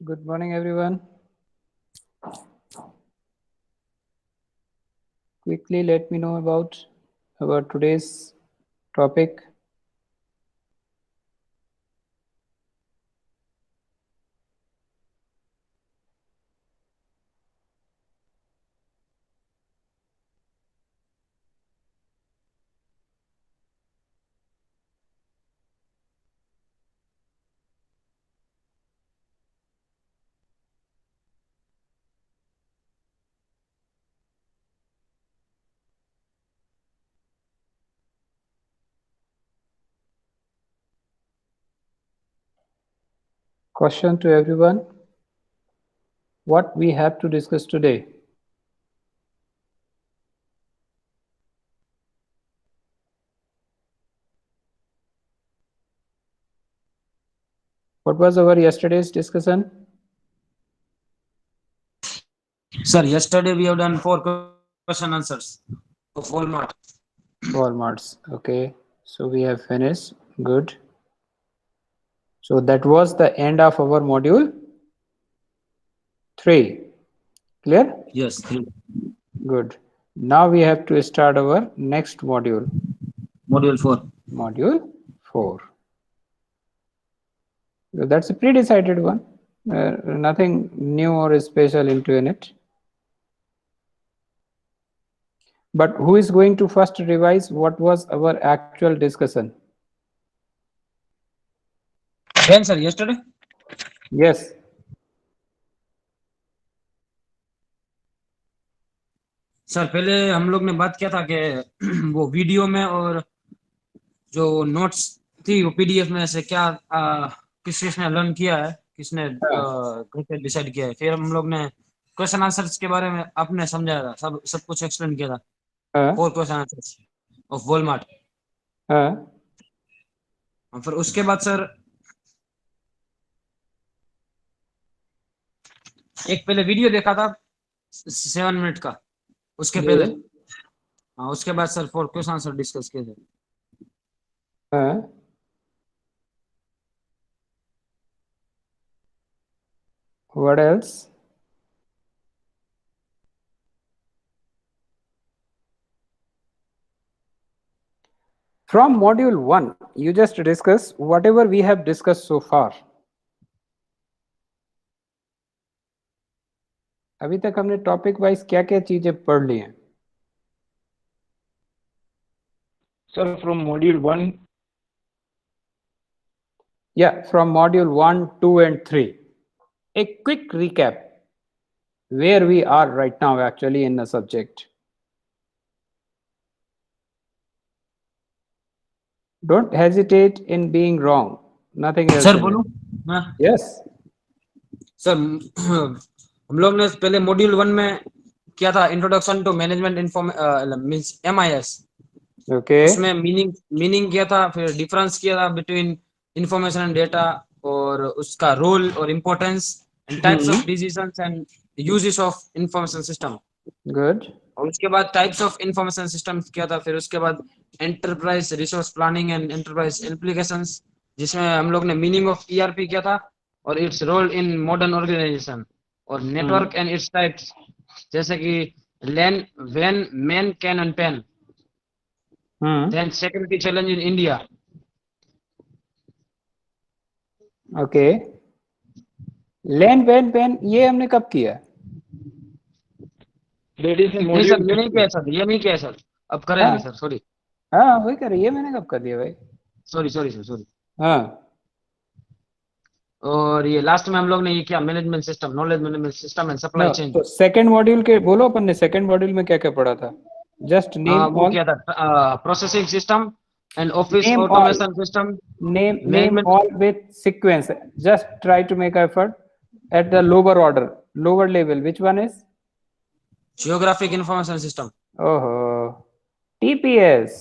Good morning, everyone. Quickly let me know about our today's topic. Question to everyone. What we have to discuss today? What was our yesterday's discussion? Sir, yesterday we have done 4 question answers of Walmart. Walmarts. Okay. So we have finished. Good. So that was the end of our module 3. Clear? Yes, Good. Now we have to start our next module, module 4. module 4. So that's a pre-decided one. Nothing new or special into in it. But who is going to first revise what was our actual discussion? When, sir? Yesterday? Yes. Sir पहले हम लोग ने बात किया था कि वो video में और जो नोट्स थी वो पीडीएफ में से क्या किसने लर्न किया है, किसने हाँ, कैसे डिसाइड किया है। फिर हम लोग ने क्वेश्चन आंसर्स के बारे में आपने समझाया था, सब कुछ एक्सप्लेन किया था। हाँ, 4 क्वेश्चन आंसर्स ऑफ वॉलमार्ट। हाँ। फिर उसके बाद सर एक पहले वीडियो देखा था 7 मिनट का, उसके जी। पहले। हाँ, उसके बाद सर 4 क्वेश्चन आंसर डिस्कस किए थे। हाँ। What else? From module 1, you just discuss whatever we have discussed so far. अभी तक हमने टॉपिक वाइज क्या क्या चीजें पढ़ ली हैं? Sir, from module 1, Yeah, from module 1, 2 and 3. A quick recap where we are right now actually in the subject. Don't hesitate in being wrong. Nothing else sir in it. बोलूं मैं? Yes. Sir हम लोग ने पहले module 1 में किया था introduction to management means MIS. Okay. उसमें मीनिंग किया था, फिर डिफरेंस किया था बिटवीन इंफॉर्मेशन एंड डेटा, और उसका रोल और importance and types of decisions and uses of information system. Good. और उसके बाद टाइप्स ऑफ इंफॉर्मेशन सिस्टम किया था। फिर उसके बाद enterprise resource planning and enterprise applications, जिसमें हम लोग ने मीनिंग ऑफ ईआरपी किया था और its role in modern organisation, और नेटवर्क एंड इट्स टाइप्स, जैसे कि लैन वैन MAN CAN and PAN, then security challenge in India. Okay. LAN PAN PAN ये हमने कब किया? that is in नहीं सर, module ये नहीं 3. किया सर, ये नहीं किया सर, अब हाँ, करेंगे सर। सॉरी हाँ, वही कर रही है। मैंने कब कर दिया भाई? Sorry sorry sir, sorry. हाँ। और ये लास्ट में हम लोग ने ये किया management system, knowledge management system and supply chain. तो सेकंड मॉड्यूल के बोलो, अपन ने सेकंड मॉड्यूल में क्या क्या पढ़ा था? जस्ट नेम वो ऑल। किया था processing system and office name all. Automation system, Name management, all with sequence. Just try to make effort at the lower order, lower level. Which one is? Geographic information system. Oh, TPS.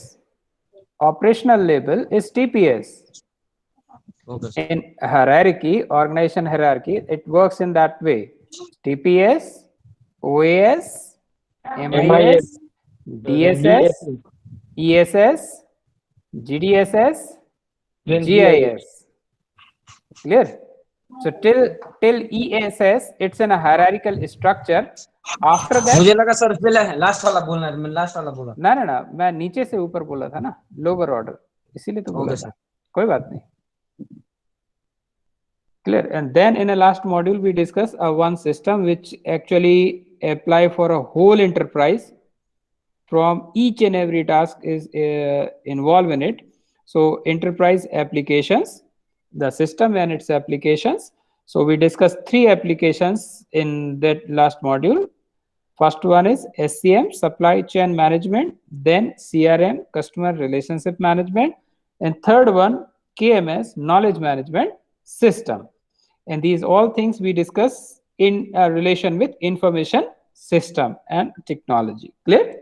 Operational label is TPS. Okay sir. In hierarchy, organization hierarchy, it works in that way. TPS, OAS, MIS, DSS, DSS, ESS, GDSS, then GIS. Clear? So till ESS, it's in a hierarchical structure. After that, मुझे लगा sir पहले last वाला बोलना है, मैं last वाला बोला। ना ना ना, मैं नीचे से ऊपर बोला था ना, लोअर ऑर्डर, इसीलिए तो बोला ओके था, सर। कोई बात नहीं। Clear. And then in a last module, we discuss one system which actually apply for a whole enterprise. From each and every task is involved in it. So enterprise applications, the system and its applications. So we discussed 3 applications in that last module. First one is SCM, supply chain management, then CRM, customer relationship management, and third one, KMS, knowledge management system. And these all things we discuss in relation with information system and technology. Clear?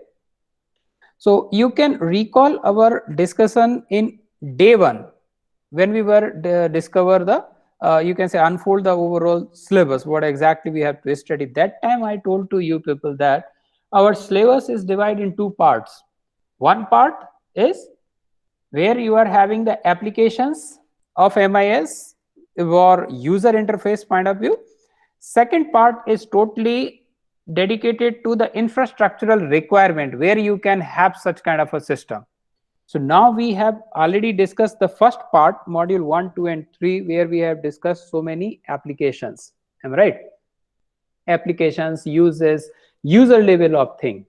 So you can recall our discussion in day 1 when we were discover the you can say unfold the overall syllabus, what exactly we have to study. That time I told to you people that our syllabus is divided in 2 parts. One part is where you are having the applications of MIS or user interface point of view. Second part is totally dedicated to the infrastructural requirement where you can have such kind of a system. So now we have already discussed the first part, module 1, 2, and 3, where we have discussed so many applications. Am I right? Applications, uses, user level of thing.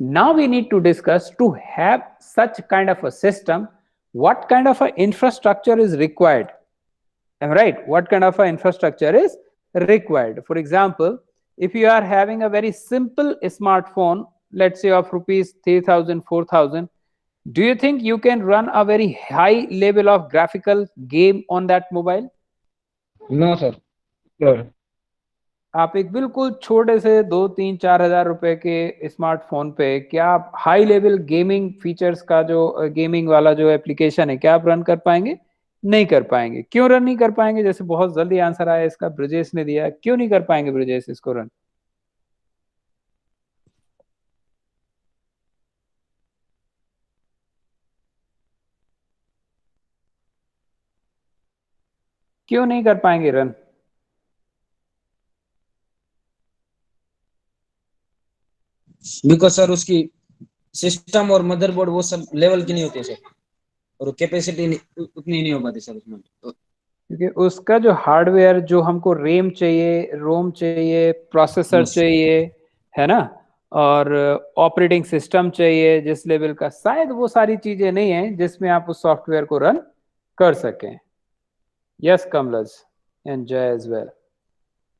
Now we need to discuss to have such kind of a system, what kind of an infrastructure is required. Am I right? What kind of an infrastructure is required? For example, if you are having a very simple smartphone, let's say of rupees 3,000, 4,000, do you think you can run a very high level of graphical game on that mobile? No sir. Sure. आप एक बिल्कुल छोटे से 2-3-4 हजार रुपए के smartphone पे क्या आप हाई लेवल गेमिंग फीचर्स का जो गेमिंग वाला जो एप्लीकेशन है क्या आप रन कर पाएंगे? नहीं कर पाएंगे। क्यों रन नहीं कर पाएंगे? जैसे बहुत जल्दी आंसर आया इसका, ब्रजेश ने दिया। क्यों नहीं कर पाएंगे ब्रजेश इसको रन? क्यों नहीं कर पाएंगे रन? बिकॉज सर उसकी सिस्टम और मदरबोर्ड वो सब लेवल की नहीं होती सर, और कैपेसिटी उतनी नहीं हो पाती सर उसमें। तो क्योंकि उसका जो हार्डवेयर, जो हमको रैम चाहिए, रोम चाहिए, प्रोसेसर चाहिए, है ना, और ऑपरेटिंग सिस्टम चाहिए जिस लेवल का, शायद वो सारी चीजें नहीं है जिसमें आप उस सॉफ्टवेयर को रन कर सकें। यस कमलज and Jay as well.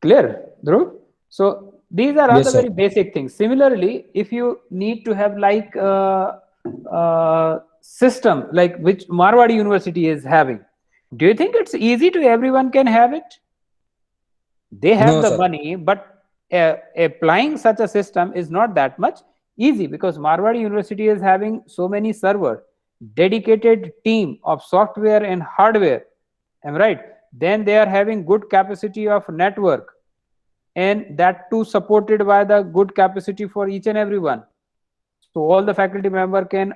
Clear, Dhruv? So these are all the very basic things. Similarly, if you need to have like system like which Marwadi University is having, do you think it's easy to everyone can have it? They have No, the sir. money, but applying such a system is not that much easy because Marwadi University is having so many server, dedicated team of software and hardware. Am I right? Then they are having good capacity of network, and that too supported by the good capacity for each and everyone. So all the faculty member can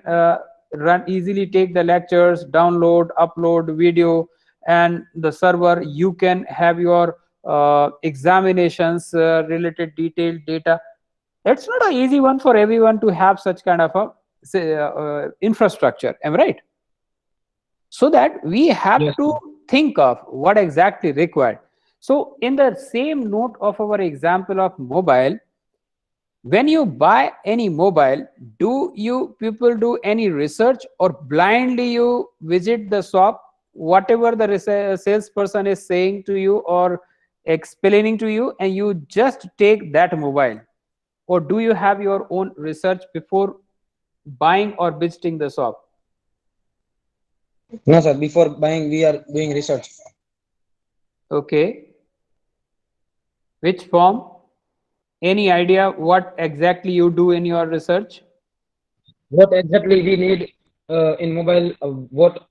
run easily, take the lectures, download, upload video, and the server you can have your examinations related detailed data. It's not an easy one for everyone to have such kind of a infrastructure. Am I right? So that we have Yes, to think of what exactly required. So in the same note of our example of mobile, when you buy any mobile, do you people do any research or blindly you visit the shop, whatever the salesperson is saying to you or explaining to you, and you just take that mobile? Or do you have your own research before buying or visiting the shop? No, sir. Before buying, we are doing research. Okay. Which form? Any idea what exactly you do in your research? What exactly we need in mobile? What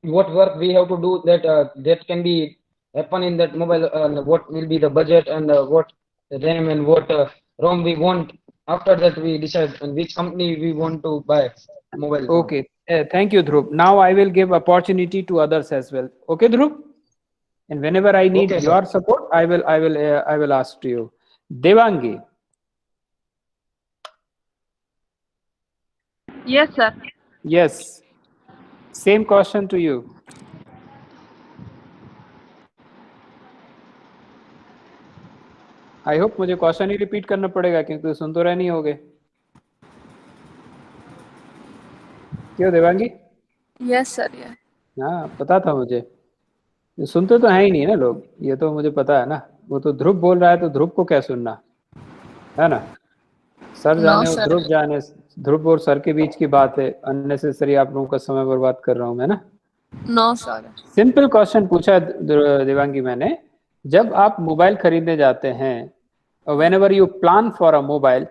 work we have to do that can be happen in that mobile? What will be the budget and what RAM and what ROM we want? After that, we decide on which company we want to buy mobile phone. Okay. Thank you, Dhruv. Now I will give opportunity to others as well. Okay, Dhruv? and whenever I need Okay, sir. your support, I will ask to you. Devangi. Yes, sir. Yes, same question to you. I hope मुझे question ही repeat करना पड़ेगा क्योंकि सुन तो रहे नहीं होगे। क्यों Devangi? Yes, sir. Yeah. हाँ पता था मुझे, सुनते तो है ही नहीं ना लोग, ये तो मुझे पता है ना। वो तो ध्रुव बोल रहा है तो ध्रुव को क्या सुनना है ना। सर No, जाने और sir. ध्रुव जाने, ध्रुव और सर के बीच की बात है, अननेसेसरी आप लोगों का समय बर्बाद कर रहा हूँ मैं ना। No, sir. सिंपल क्वेश्चन पूछा देवांगी मैंने, जब आप मोबाइल खरीदने जाते हैं, when ever you plan for a mobile,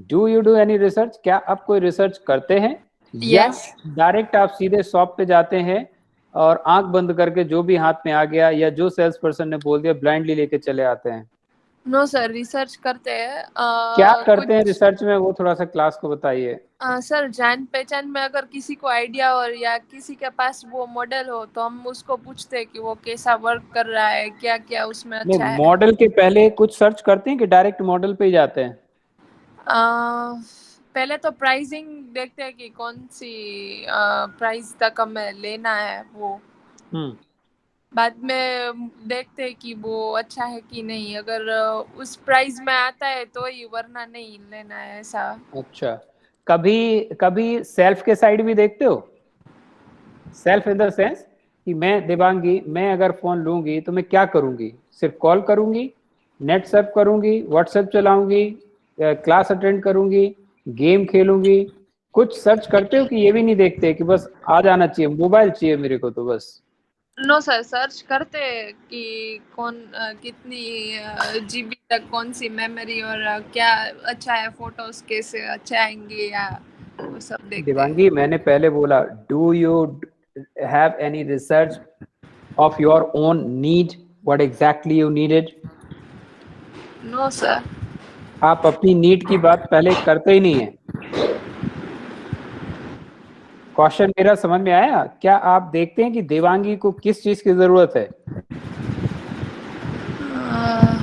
do you do any research? क्या आप कोई रिसर्च करते हैं या Yes. डायरेक्ट आप सीधे शॉप पे जाते हैं और आंख बंद करके जो भी हाथ में आ गया या जो सेल्स पर्सन ने बोल दिया ब्लाइंडली लेके चले आते हैं? No, sir. रिसर्च करते हैं। क्या करते हैं कुछ रिसर्च में, वो थोड़ा सा क्लास को बताइए। सर जान पहचान में अगर किसी को आइडिया और या किसी के पास वो मॉडल हो तो हम उसको पूछते हैं कि वो कैसा वर्क कर रहा है, क्या क्या उसमें अच्छा नहीं, है। मॉडल के पहले कुछ सर्च करते हैं कि डायरेक्ट मॉडल पे ही जाते हैं? पहले तो प्राइसिंग देखते हैं कि कौन सी प्राइस तक हमें लेना है वो। बाद में देखते हैं कि वो अच्छा है कि नहीं, अगर उस प्राइस में आता है तो ही, वरना नहीं लेना है ऐसा। अच्छा, कभी कभी सेल्फ के साइड भी देखते हो? सेल्फ इन द सेंस कि मैं देवांगी, मैं अगर फोन लूंगी तो मैं क्या करूंगी? सिर्फ कॉल करूंगी, नेट सर्फ करूंगी, व्हाट्सएप चलाऊंगी, क्लास अटेंड करूंगी, गेम खेलूंगी? कुछ सर्च करते हो कि ये भी नहीं देखते कि बस आ जाना चाहिए, मोबाइल चाहिए मेरे को तो बस? नो सर, सर्च करते हैं कि कौन कितनी जीबी तक कौन सी मेमोरी और क्या अच्छा है, फोटोज कैसे अच्छे आएंगे या वो सब देखते हैं। देवांगी, मैंने पहले बोला, do you have any research of your own need, what exactly you needed? No sir. आप अपनी नीड की बात पहले करते ही नहीं है। क्वेश्चन मेरा समझ में आया? क्या आप देखते हैं कि देवांगी को किस चीज की जरूरत है?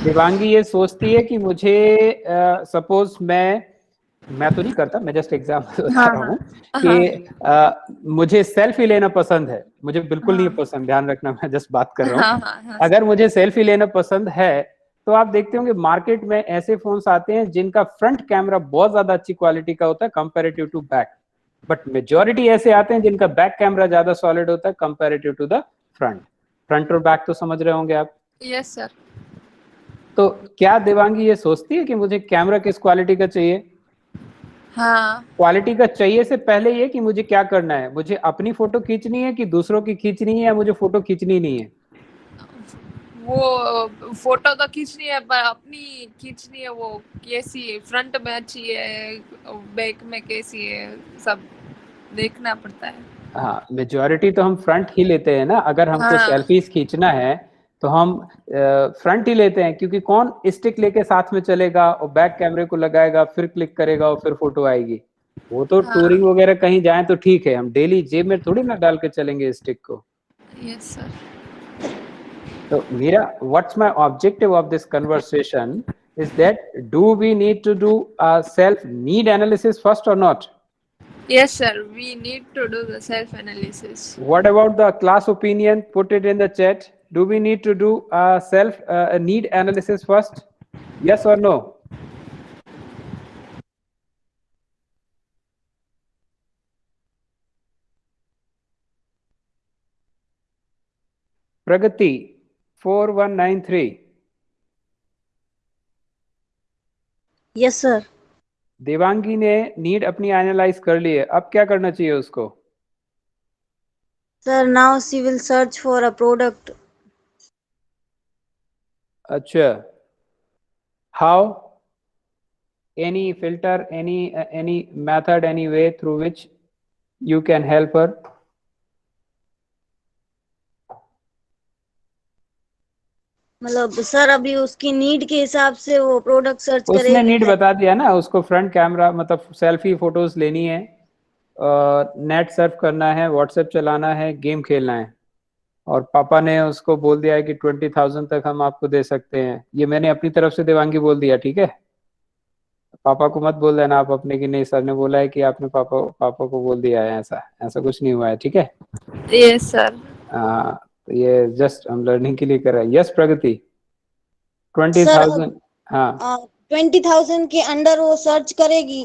देवांगी ये सोचती है कि मुझे सपोज मैं तो नहीं करता, मैं जस्ट एग्जाम्पल बता रहा हूँ कि मुझे सेल्फी लेना पसंद है, मुझे बिल्कुल नहीं पसंद, ध्यान रखना, मैं जस्ट बात कर रहा हूँ। अगर मुझे सेल्फी लेना पसंद है तो आप देखते होंगे मार्केट में ऐसे फोन्स आते हैं जिनका फ्रंट कैमरा बहुत ज्यादा अच्छी क्वालिटी का होता है comparative to back, but majority ऐसे आते हैं जिनका बैक कैमरा ज्यादा सॉलिड होता है comparative to the front. Front और बैक तो समझ रहे होंगे आप? Yes sir. तो क्या देवांगी ये सोचती है कि मुझे कैमरा किस क्वालिटी का चाहिए? हाँ। क्वालिटी का चाहिए से पहले ये कि मुझे क्या करना है, मुझे अपनी फोटो खींचनी है कि दूसरों की खींचनी है, या मुझे फोटो खींचनी नहीं है? वो फोटो तो खींचनी है पर अपनी खींचनी है, वो कैसी फ्रंट में अच्छी है, बैक में कैसी है, सब देखना पड़ता है। हाँ, मेजॉरिटी तो हम फ्रंट ही लेते हैं ना। अगर हमको सेल्फीज खींचना है तो हम फ्रंट ही लेते हैं, क्योंकि कौन स्टिक लेके साथ में चलेगा और बैक कैमरे को लगाएगा फिर क्लिक करेगा और फिर फोटो आएगी? वो तो टूरिंग वगैरह कहीं जाए तो ठीक है, हम डेली जेब में थोड़ी ना डाल के चलेंगे स्टिक को। Yes sir. So, Meera, what's my objective of this conversation is that do we need to do a self-need analysis first or not? Yes, sir. We need to do the self-analysis. What about the class opinion? Put it in the chat. Do we need to do a self-need analysis first? Yes or no? Pragati, 4193. Yes sir. Devangi ने need अपनी analyse कर ली है, अब क्या करना चाहिए उसको? Sir now she will search for a product. अच्छा, how? Any filter, any method, any way through which you can help her? मतलब सर अभी उसकी नीड के हिसाब से वो प्रोडक्ट सर्च उसने करेगी। नीड बता दिया ना, उसको फ्रंट कैमरा मतलब सेल्फी फोटोज लेनी है, नेट सर्फ करना है, व्हाट्सएप चलाना है, गेम खेलना है। और पापा ने उसको बोल दिया है कि 20,000 तक हम आपको दे सकते हैं। ये मैंने अपनी तरफ से देवांगी बोल दिया, ठीक है? पापा को मत बोल देना आप अपने की नहीं, सर ने बोला है कि आपने पापा को बोल दिया है, ऐसा ऐसा कुछ नहीं हुआ है, ठीक है? Yes sir. तो ये जस्ट हम लर्निंग के लिए कर रहे हैं। यस प्रगति, सर 20,000। हाँ, 20,000 के अंडर वो सर्च करेगी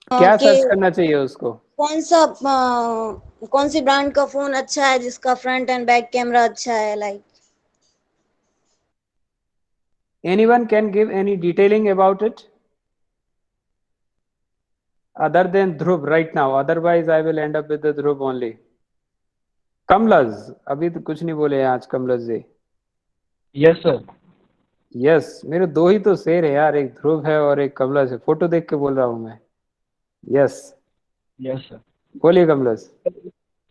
क्या कि सर्च करना चाहिए उसको? कौन सी ब्रांड का फोन अच्छा है जिसका फ्रंट एंड बैक कैमरा अच्छा है, like Anyone can give any detailing about it other than Dhruv right now? Otherwise, I will end up with the Dhruv only. कमलज, अभी तो कुछ नहीं बोले आज कमलज जी। Yes, sir. यस, मेरे दो ही तो शेर है यार, एक ध्रुव है और एक कमलज है, फोटो देख के बोल रहा हूँ मैं। Yes, Yes, sir. बोलिए कमलज।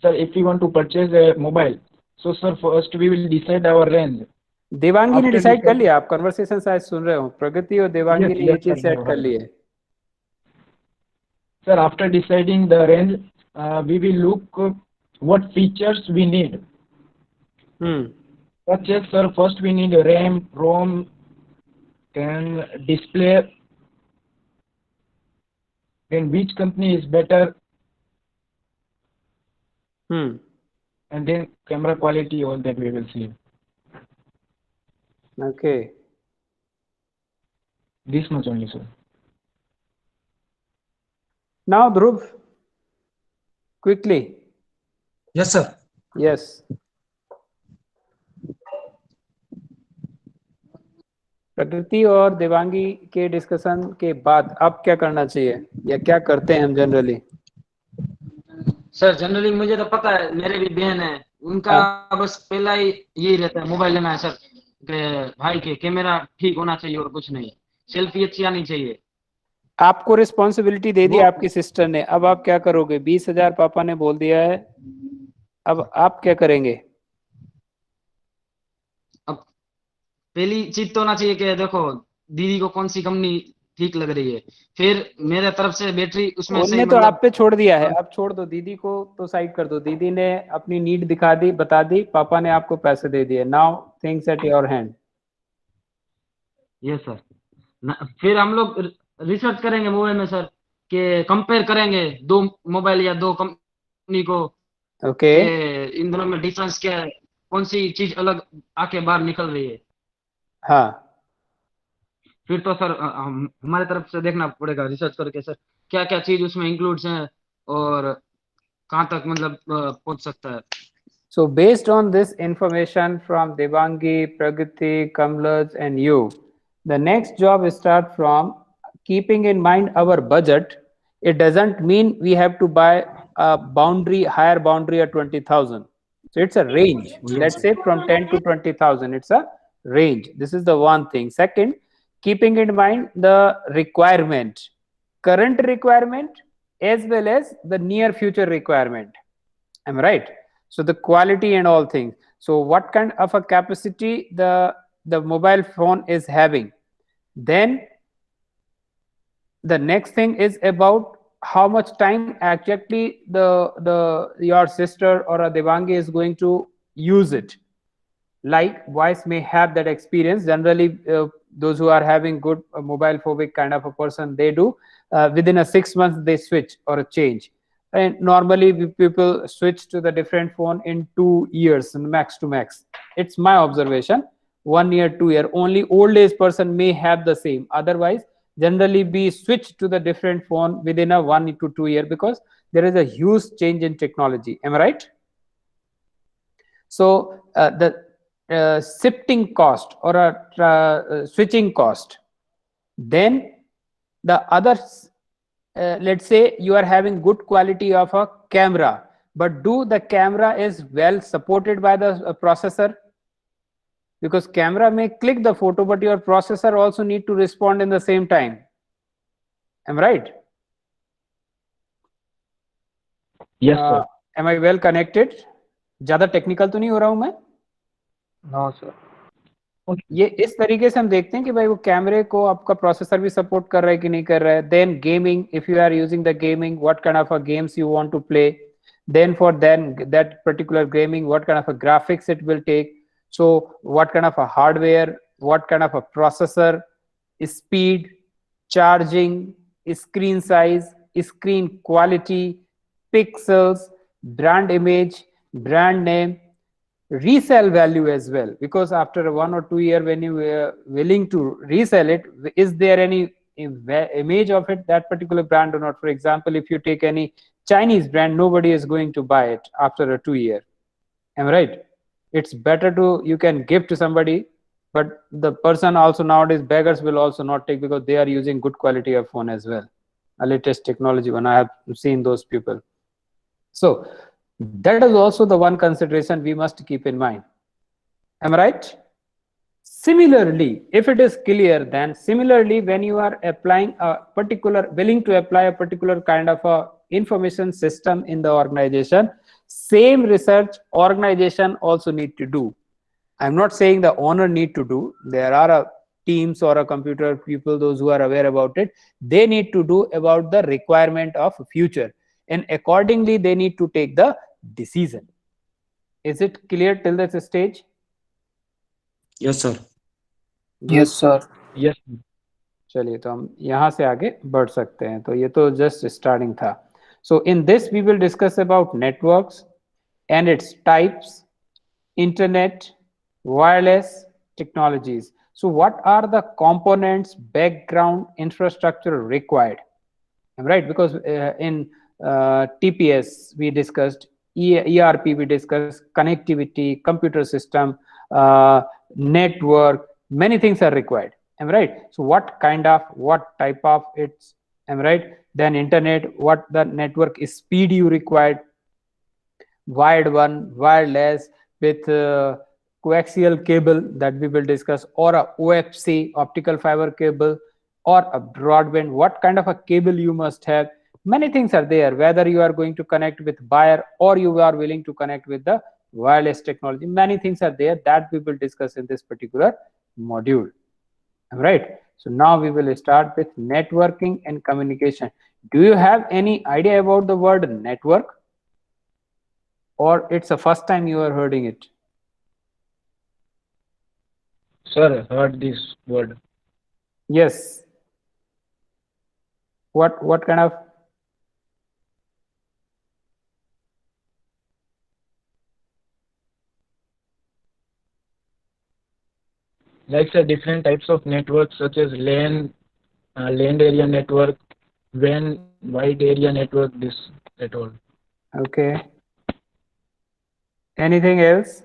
Sir, if we want to purchase a mobile, so sir, first we will decide our range. Devangi ने After डिसाइड कर decide- लिया, आप कन्वर्सेशन शायद सुन रहे हो, प्रगति और देवांगी Yes, ने ये yes, चीज sir, सेट I कर have ली है। Sir, after deciding the range, we will look what features we need. Such as, sir, first we need RAM, ROM, then display, then which company is better, and then camera quality, all that we will see. Okay, This much only, sir. Now Dhruv quickly. Yes sir. Yes, प्रकृति और देवांगी के discussion के बाद अब क्या करना चाहिए या क्या करते हैं हम जनरली? सर जनरली मुझे तो पता है, मेरे भी बहन है, उनका बस पहला ही यही रहता है, मोबाइल लेना है सर, कि भाई के कैमरा ठीक होना चाहिए और कुछ नहीं, सेल्फी अच्छी आनी चाहिए। आपको रिस्पॉन्सिबिलिटी दे दी आपकी सिस्टर ने, अब आप क्या करोगे? 20,000 पापा ने बोल दिया है, अब आप क्या करेंगे? अब पहली चीज तो होना चाहिए कि देखो दीदी को कौन सी कंपनी ठीक लग रही है, फिर मेरे तरफ से बैटरी उसमें से उनने तो आप पे छोड़ दिया है, अब छोड़ दो, दीदी को तो साइड कर दो। दीदी ने अपनी नीड दिखा दी, बता दी, पापा ने आपको पैसे दे दिए, now things at your hand. Yes sir. फिर हम लोग रिसर्च करेंगे मोबाइल में सर, कि कंपेयर करेंगे दो मोबाइल या दो कंपनी को, ओके, इन दोनों में डिफरेंस क्या है, कौन सी चीज अलग आके बाहर निकल रही है। हाँ, फिर तो सर हमारे तरफ से देखना पड़ेगा रिसर्च करके सर, क्या क्या चीज उसमें इंक्लूड्स हैं और कहाँ तक मतलब पहुंच सकता है। so based on this information from Devangi, Pragati, Kamlaj and you, the next job start from keeping in mind our budget. It doesn't mean we have to buy a higher boundary at 20,000. So it's a range. Let's say from 10 to 20,000. It's a range. This is the one thing. Second, keeping in mind the requirement, current requirement as well as the near future requirement. Am I right? So the quality and all things. So what kind of a capacity the mobile phone is having. Then the next thing is about how much time exactly your sister or a Devangi is going to use it. Like boys may have that experience. Generally, those who are having good mobile phobic kind of a person, they do within a 6 months they switch or a change. And normally people switch to the different phone in 2 years, max to max. It's my observation. 1 year, 2 year. Only old age person may have the same. Otherwise, generally be switched to the different phone within a 1 to 2 year, because there is a huge change in technology. Am I right? So the shifting cost or a switching cost. Then the others, let's say you are having good quality of a camera, but do the camera is well supported by the processor? Because camera may click the photo, but your processor also need to respond in the same time. Am I right? Yes, sir. Am I well connected? ज्यादा technical तो नहीं हो रहा हूं मैं? No, sir. ये इस तरीके से हम देखते हैं कि भाई वो कैमरे को आपका प्रोसेसर भी सपोर्ट कर रहा है कि नहीं कर रहा है. Then gaming, if you are using the gaming, what kind of a games you want to play, Then for that particular gaming, what kind of a graphics it will take. So what kind of a hardware, what kind of a processor, speed, charging, screen size, screen quality, pixels, brand image, brand name, resell value as well, because after 1 or 2 year when you were willing to resell it, is there any image of it, that particular brand or not? For example, if you take any Chinese brand, nobody is going to buy it after a 2 year. Am I right? It's better to, you can give to somebody, but the person also nowadays, beggars will also not take, because they are using good quality of phone as well, a latest technology one. I have seen those people. So that is also the one consideration we must keep in mind. Am I right? Similarly, if it is clear, then similarly, when you are applying a particular, willing to apply a particular kind of a information system in the organization, same research organization also need to do. I'm not saying the owner need to do. There are a teams or a computer people, those who are aware about it, they need to do about the requirement of future, and accordingly they need to take the decision. Is it clear till this stage? Yes, sir. Yes, sir. Yes. चलिए तो हम यहाँ से आगे बढ़ सकते हैं. तो ये तो जस्ट स्टार्टिंग था. So in this we will discuss about networks and its types, internet, wireless technologies. So what are the components, background, infrastructure required? Right, because in TPS we discussed, ERP we discussed, connectivity, computer system, network, many things are required. Am I right? So what kind of, what type of it's, am I right? Then internet, what the network speed you required, wired one, wireless, with coaxial cable that we will discuss, or a OFC, optical fiber cable, or a broadband, what kind of a cable you must have. Many things are there, whether you are going to connect with wire or you are willing to connect with the wireless technology. Many things are there that we will discuss in this particular module. Right. So now we will start with networking and communication. Do you have any idea about the word network, or it's the first time you are hearing it? Sir, heard this word. Yes. What kind of? Like different types of networks such as LAN, land area network, WAN, wide area network, this at all. Okay. Anything else?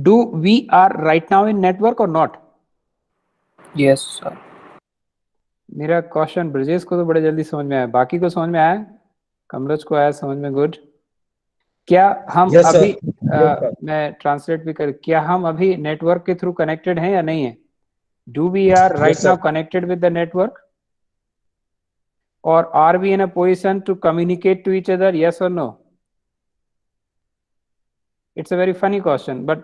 Do we are right now in network or not? Yes, sir. मेरा question Brajesh को तो बड़े जल्दी समझ में आया, बाकी को समझ में आया? कमरज को आया समझ में? गुड. क्या हम अभी मैं ट्रांसलेट भी कर, क्या हम अभी नेटवर्क के थ्रू कनेक्टेड हैं या नहीं है? Do we are right now connected with the network, और are we in a position to communicate to each other? Yes or no? It's a very funny question, but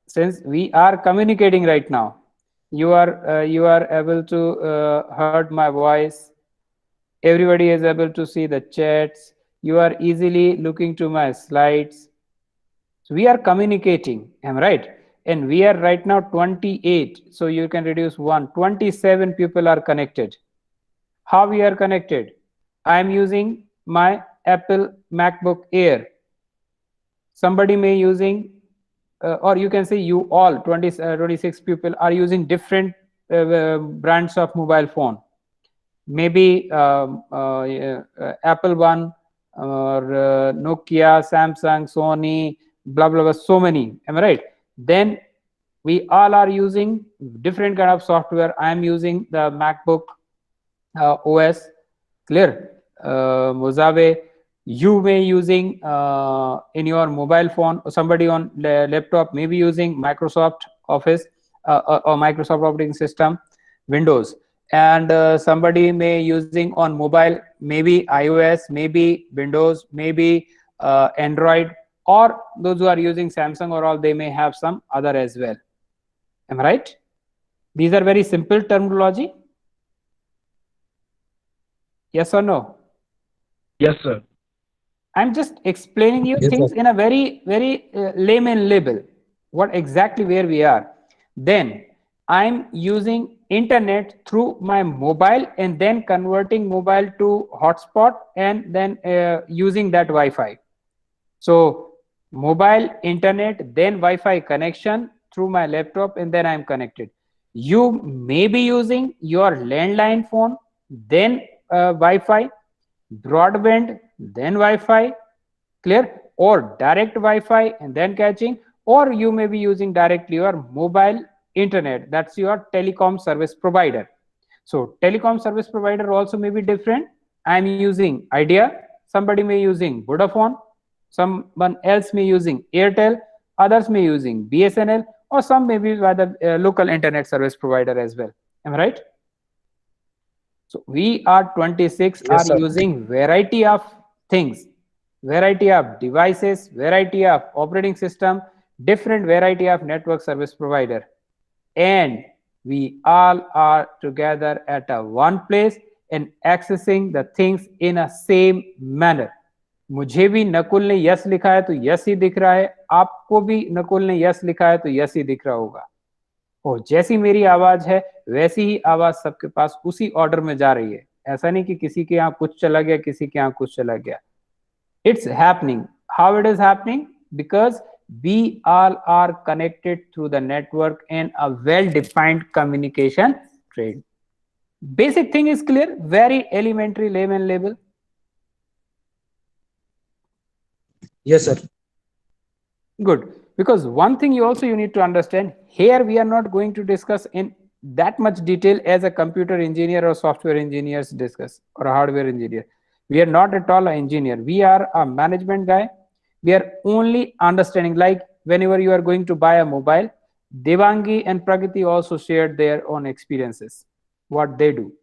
since we are communicating right now, you are able to heard my voice, everybody is able to see the chats, you are easily looking to my slides, so we are communicating. Am I right? And we are right now 28, so you can reduce 1, 27 people are connected. How we are connected? I am using my Apple MacBook Air. Somebody may using, or you can say you all 26 people are using different brands of mobile phone. Maybe Apple one, or Nokia, Samsung, Sony, blah blah blah, so many. Am I right? Then we all are using different kind of software. I am using the MacBook OS, clear, Mojave. You may using in your mobile phone, or somebody on laptop may be using Microsoft Office or Microsoft operating system, Windows, and somebody may using on mobile, maybe iOS, maybe Windows, maybe Android, or those who are using Samsung or all, they may have some other as well. Am I right? These are very simple terminology. Yes or no? Yes, sir. I'm just explaining you Yes, things sir. in a very layman level, what exactly where we are. Then I'm using internet through my mobile and then converting mobile to hotspot and then using that Wi-Fi. So mobile, internet, then Wi-Fi connection through my laptop, and then I'm connected. You may be using your landline phone, then Wi-Fi, broadband, then Wi-Fi, clear, or direct Wi-Fi and then catching, or you may be using directly your mobile internet. That's your telecom service provider. So telecom service provider also may be different. I'm using Idea, somebody may using Vodafone, someone else may using Airtel, others may using BSNL, or some may be by the local internet service provider as well. Am I right? So we are 26 Yes, are sir. using variety of things, variety of devices, variety of operating system, different variety of network service provider, and we all are together at a one place and accessing the things in a same manner. मुझे भी नकुल ने yes लिखा है तो yes he दिख रहा है, आपको भी नकुल ने यस लिखा है तो यस ही दिख रहा होगा। और जैसी मेरी आवाज है वैसी ही आवाज सबके पास उसी ऑर्डर में जा रही है। ऐसा नहीं कि किसी के यहाँ कुछ चला गया, किसी के यहाँ कुछ चला गया। It's happening. How it is happening? Because we all are connected through the network in a well-defined communication thread. Basic thing is clear, very elementary layman level. Yes, sir. Good. Because one thing you need to understand, here we are not going to discuss in that much detail as a computer engineer or software engineers discuss, or a hardware engineer. We are not at all an engineer. We are a management guy. We are only understanding, like whenever you are going to buy a mobile, Devangi and Pragati also shared their own experiences, what they do.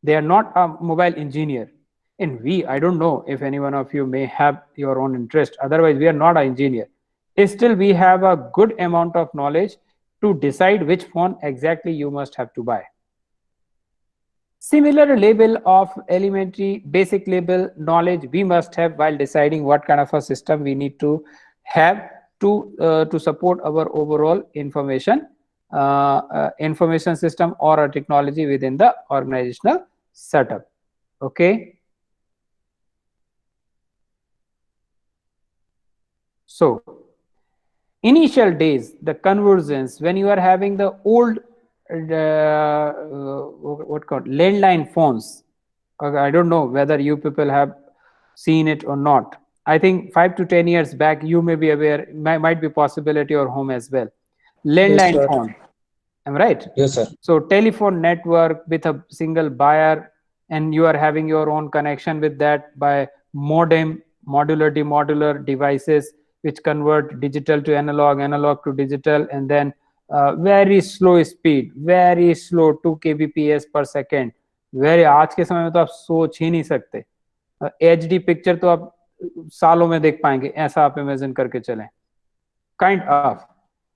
They are not a mobile engineer. And I don't know if any one of you may have your own interest. Otherwise, we are not an engineer. Still, we have a good amount of knowledge to decide which phone exactly you must have to buy. Similar level of elementary basic level knowledge we must have while deciding what kind of a system we need to have to support our overall information system or a technology within the organizational setup. Okay. So initial days, the conversions, when you are having the old what called landline phones, I don't know whether you people have seen it or not. I think 5 to 10 years back, you may be aware, might be possibility or home as well. Yes, Landline sir. phone, am I right? Yes, sir. So telephone network with a single buyer, and you are having your own connection with that by modem, modular, demodular devices which convert digital to analog, analog to digital, and then very slow speed, very slow 2 kbps per second. Very आज के समय में तो आप सोच ही नहीं सकते। HD picture तो आप सालों में देख पाएंगे, ऐसा आप इमेजिन करके चलें। Kind of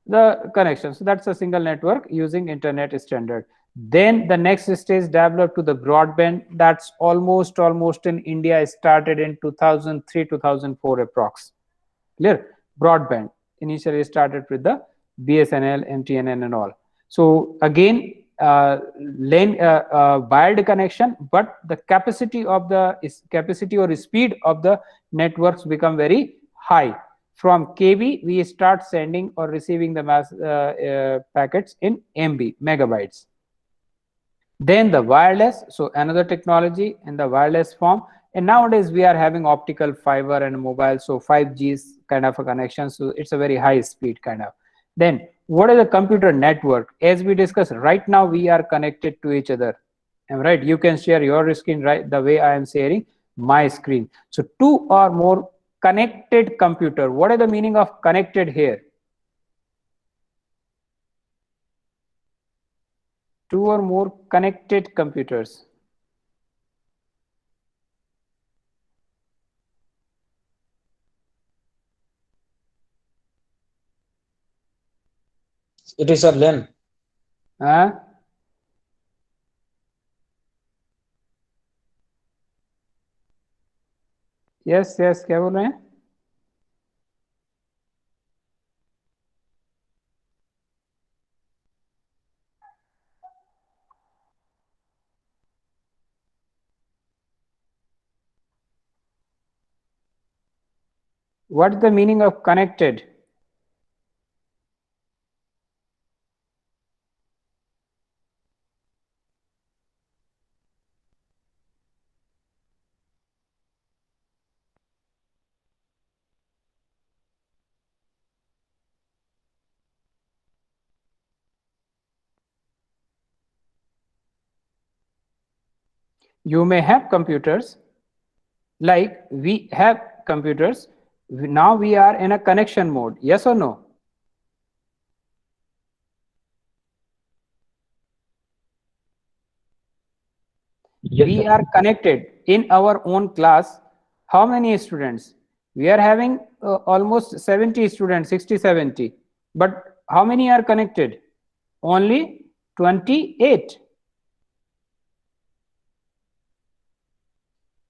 the connection. So that's a single network using internet standard. Then the next stage developed to the broadband. That's almost in India started in 2003 2004 approx. Clear? Broadband initially started with the BSNL, MTNN and all. So again, wired connection, but the capacity or speed of the networks become very high. From KB, we start sending or receiving the packets in MB, megabytes. Then the wireless, so another technology in the wireless form. And nowadays we are having optical fiber and mobile, so 5G is kind of a connection. So it's a very high speed kind of. Then what is the computer network? As we discussed, right now we are connected to each other. Am I right? You can share your screen right the way I am sharing my screen. So 2 or more connected computer. What is the meaning of connected here? 2 or more connected computers. It is a LAN. हाँ yes yes क्या बोल रहे हैं? What's the meaning of connected? You may have computers, like we have computers. Now we are in a connection mode. Yes or no? Yes, We sir. are connected in our own class. How many students? We are having almost 70 students, 60, 70. But how many are connected? Only 28.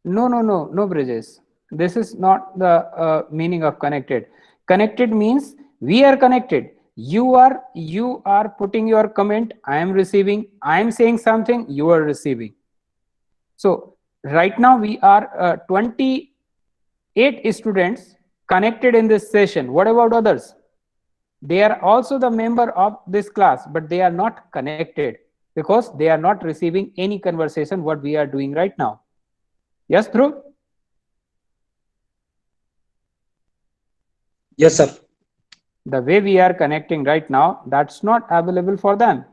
No, Bridges. This is not the meaning of connected. Connected means we are connected. You are putting your comment. I am receiving. I am saying something. You are receiving. So right now we are 28 students connected in this session. What about others? They are also the member of this class, but they are not connected because they are not receiving any conversation what we are doing right now. Yes, Dhruv? Yes, sir. The way we are connecting right now, that's not available for them.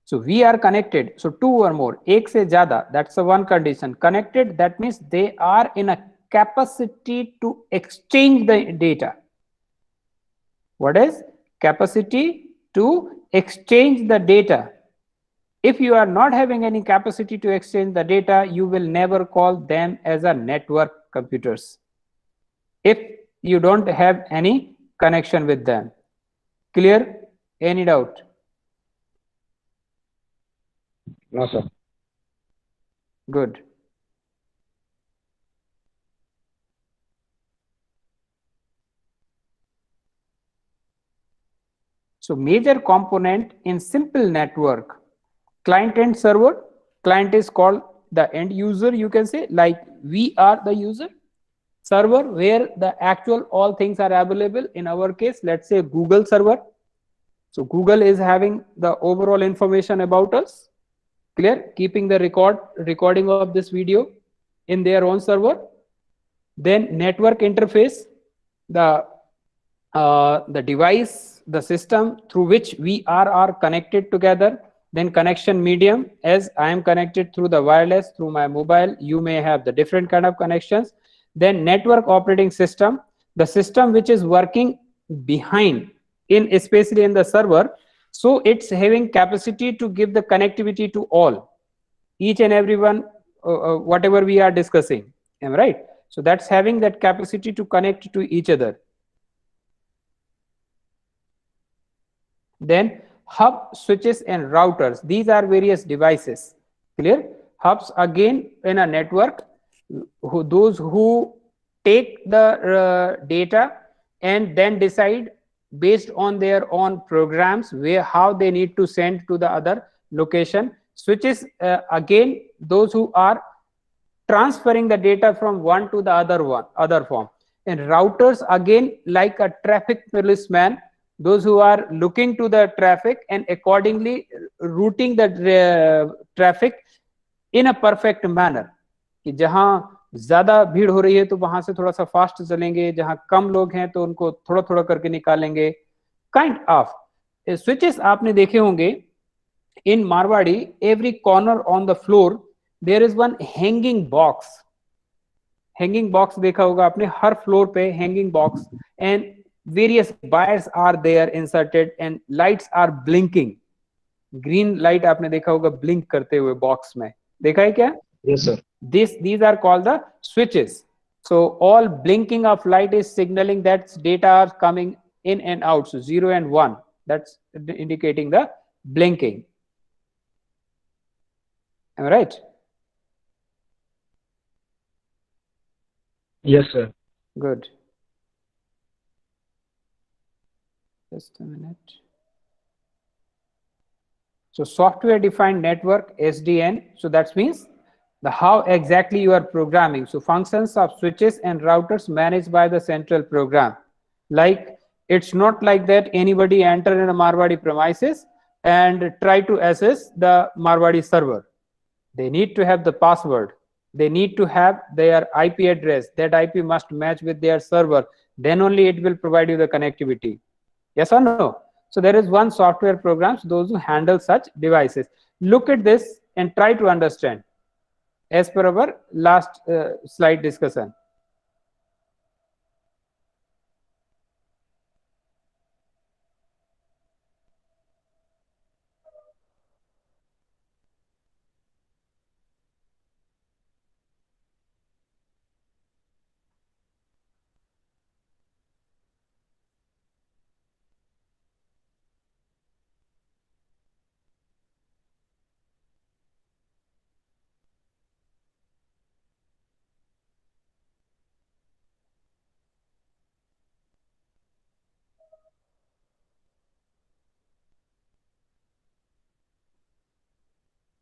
So we are connected. So two or more, ek se zyada, that's the one condition. Connected, that means they are in a capacity to exchange the data. What is capacity to exchange the data? If you are not having any capacity to exchange the data, you will never call them as a network computers. If you don't have any connection with them. Clear? Any doubt? No, sir. Good. So major component in simple network, client and server. Client is called the end user, you can say, like we are the user. Server, where the actual all things are available. In our case, let's say Google server. So Google is having the overall information about us. Clear? Keeping the recording of this video in their own server. Then network interface, the device, the system through which we are connected together. Then connection medium, as I am connected through the wireless, through my mobile, you may have the different kind of connections. Then network operating system, the system which is working behind, especially in the server. So it's having capacity to give the connectivity to all, each and everyone, whatever we are discussing. Am I right? So that's having that capacity to connect to each other. Then hub, switches and routers. These are various devices. Clear? Hubs again in a network, those who take the data and then decide based on their own programs how they need to send to the other location. Switches again, those who are transferring the data from one to the other form. And routers again, like a traffic policeman, those who are looking to the traffic and accordingly routing the traffic in a perfect manner. कि जहां ज्यादा भीड़ हो रही है तो वहां से थोड़ा सा फास्ट चलेंगे, जहां कम लोग हैं तो उनको थोड़ा थोड़ा करके निकालेंगे. काइंड ऑफ स्विचेस आपने देखे होंगे in Marwadi, every corner on the floor there is one hanging box. Hanging box देखा होगा आपने, हर floor पे hanging box, and various wires are there inserted and lights are blinking. Green light आपने देखा होगा blink करते हुए box में, देखा है क्या? Yes, sir. These are called the switches. So all blinking of light is signaling that data are coming in and out. So 0 and 1, that's indicating the blinking. Am I right? Yes, sir. Good. Just a minute. So software defined network, SDN. So that means the how exactly you are programming. So functions of switches and routers managed by the central program. Like it's not like that anybody enter in a Marwadi premises and try to access the Marwadi server. They need to have the password. They need to have their IP address. That IP must match with their server. Then only it will provide you the connectivity. Yes or no? So there is one software programs, those who handle such devices. Look at this and try to understand as per our last slide discussion.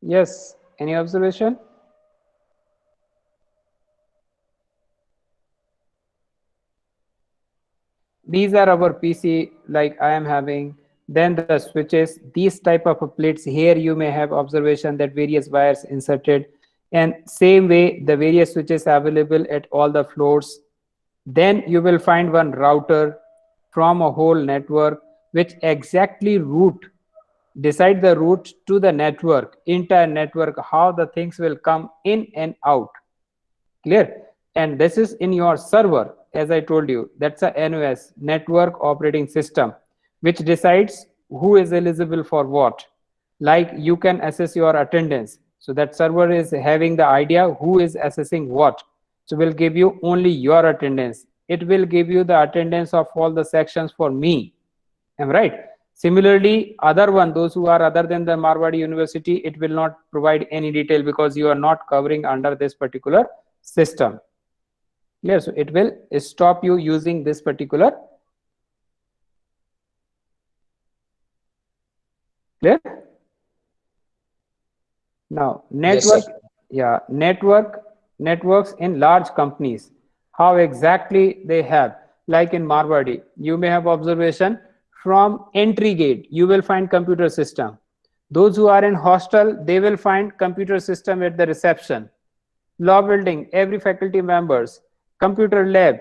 Yes, any observation? These are our PC like I am having. Then the switches, these type of plates here you may have observation that various wires inserted, and same way the various switches available at all the floors. Then you will find one router from a whole network which exactly decide the route to the network, entire network, how the things will come in and out. Clear? And this is in your server, as I told you, that's a NOS, network operating system, which decides who is eligible for what. Like you can assess your attendance. So that server is having the idea who is assessing what. So will give you only your attendance. It will give you the attendance of all the sections for me. Am I right? Similarly, other one, those who are other than the Marwadi University, it will not provide any detail because you are not covering under this particular system. Clear? So it will stop you using this particular. Clear? Now network, yes, networks in large companies, how exactly they have, like in Marwadi, you may have observation from entry gate, you will find computer system. Those who are in hostel, they will find computer system at the reception. Law building, every faculty members, computer lab,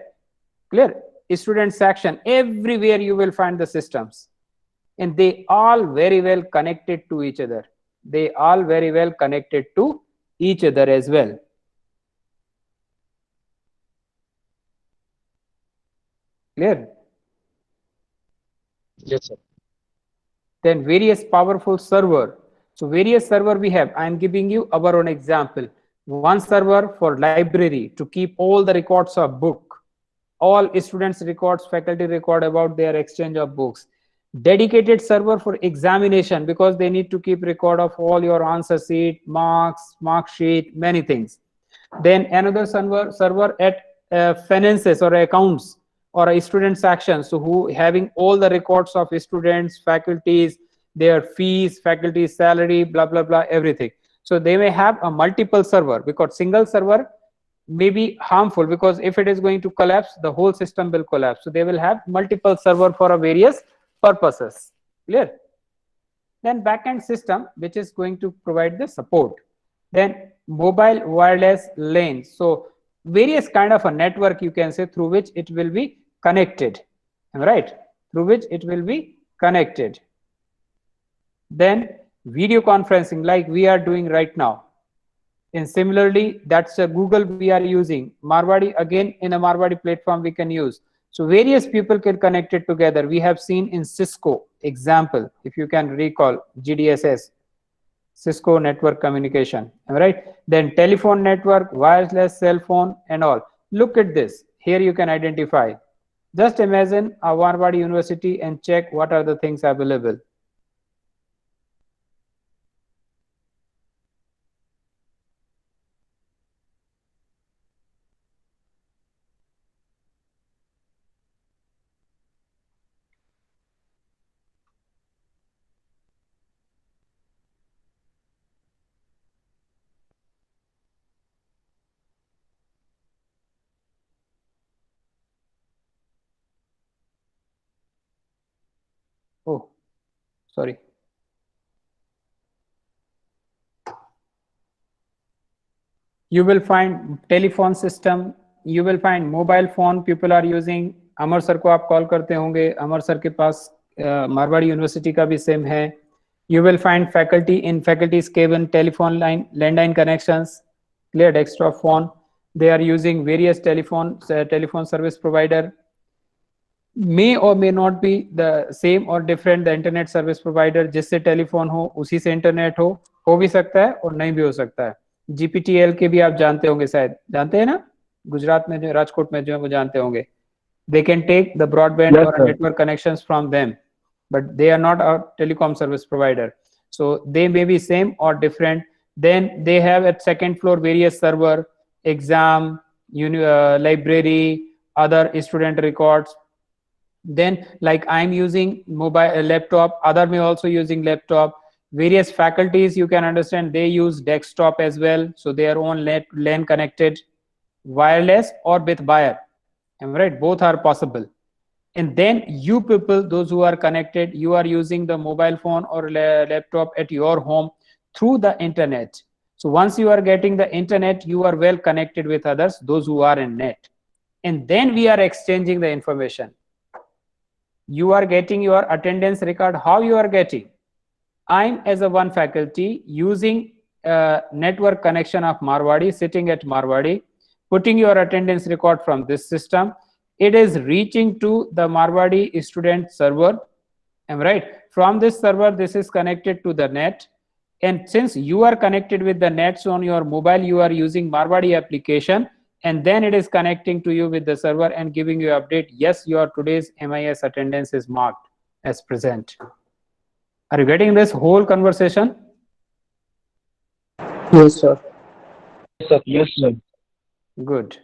clear, student section, everywhere you will find the systems, and they all very well connected to each other. They all very well connected to each other as well. Clear? Yes, sir. Then various powerful server. So various server we have. I am giving you our own example. One server for library to keep all the records of book, all students records, faculty record about their exchange of books. Dedicated server for examination because they need to keep record of all your answer sheet, marks, mark sheet, many things. Then another server at finances or accounts or a student section, so who having all the records of students, faculties, their fees, faculty salary, blah blah blah, everything. So they may have a multiple server because single server may be harmful because if it is going to collapse, the whole system will collapse. So they will have multiple server for a various purposes. Clear? Then backend system, which is going to provide the support. Then mobile wireless LAN. So various kind of a network you can say through which it will be connected. Right? Through which it will be connected. Then video conferencing like we are doing right now. And similarly, that's a Google we are using. Marwadi, again in a Marwadi platform we can use. So various people can connect it together. We have seen in Cisco example, if you can recall GDSS. Cisco network communication, right? Then telephone network, wireless cell phone and all. Look at this. Here you can identify. Just imagine a Marwadi University and check what are the things available. Oh, sorry. You will find telephone system, you will find mobile phone people are using. Amar sir को आप call करते होंगे, अमर sir के पास Marwari university का भी SIM है. You will find faculty in faculty's cabin, telephone line, landline connections, clear desktop phone. They are using various telephone service provider. May or may not be the same or different the internet service provider. जिससे telephone हो उसी से internet हो भी सकता है और नहीं भी हो सकता है. GPTL के भी आप जानते होंगे, शायद जानते हैं ना, गुजरात में जो राजकोट में जो है वो जानते होंगे. They can take the broadband Yes, or sir. network connections from them, but they are not a telecom service provider. So they may be same or different. Then they have at second floor various server, exam, library, other student records. Then like I'm using mobile laptop, other may also using laptop. Various faculties, you can understand, they use desktop as well. So their own LAN connected, wireless or with wire. Am I right? Both are possible. And then you people, those who are connected, you are using the mobile phone or laptop at your home through the internet. So once you are getting the internet, you are well connected with others, those who are in net. And then we are exchanging the information. You are getting your attendance record. How you are getting? I'm as a one faculty using a network connection of Marwadi, sitting at Marwadi, putting your attendance record from this system. It is reaching to the Marwadi student server. Am I right? From this server, this is connected to the net. And since you are connected with the nets on your mobile, you are using Marwadi application. And then it is connecting to you with the server and giving you update. Yes, your today's MIS attendance is marked as present. Are you getting this whole conversation? Yes, sir. Yes, sir. Yes, sir. Good.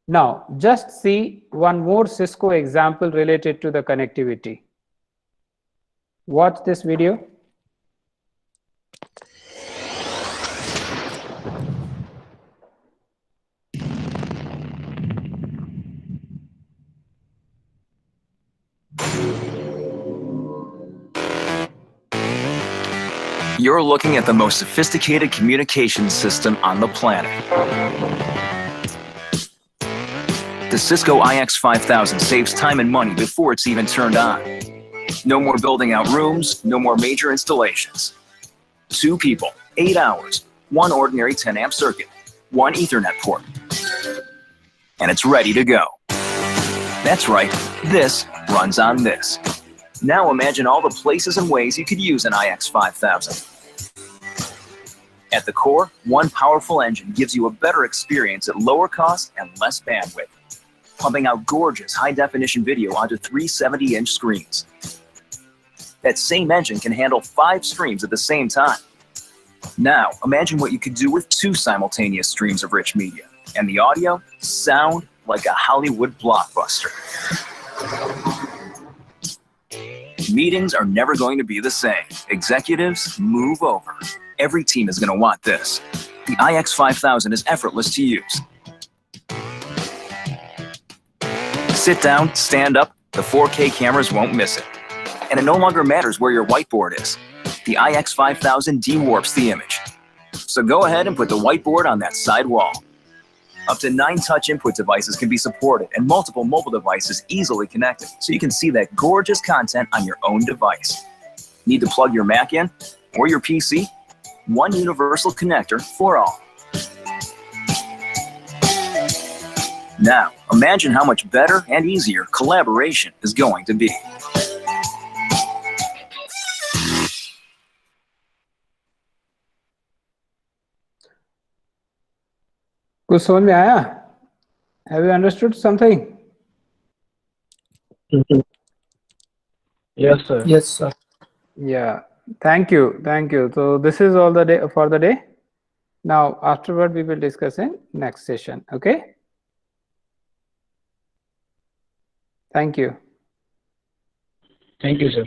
Now, just see one more Cisco example related to the connectivity. Watch this video. You're looking at the most sophisticated communications system on the planet. The Cisco IX5000 saves time and money before it's even turned on. No more building out rooms, no more major installations. 2 people, 8 hours, 1 ordinary 10-amp circuit, 1 Ethernet port. And it's ready to go. That's right, this runs on this. Now imagine all the places and ways you could use an IX5000. At the core, one powerful engine gives you a better experience at lower cost and less bandwidth, pumping out gorgeous high-definition video onto 3 70-inch screens. That same engine can handle 5 streams at the same time. Now, imagine what you could do with 2 simultaneous streams of rich media, and the audio sound like a Hollywood blockbuster. Meetings are never going to be the same. Executives, move over. Every team is going to want this. The IX5000 is effortless to use. Sit down, stand up, the 4K cameras won't miss it. And it no longer matters where your whiteboard is. The IX5000 de-warps the image. So go ahead and put the whiteboard on that side wall. Up to 9 touch input devices can be supported and multiple mobile devices easily connected, so you can see that gorgeous content on your own device. Need to plug your Mac in or your PC? One universal connector for all. Now, imagine how much better and easier collaboration is going to be. कुछ समझ में आया? Have you understood something? Yes, sir. Yes, sir. Yeah. Thank you. Thank you. So this is all the day for the day. Now afterward we will discuss in next session. Okay. Thank you. Thank you, sir.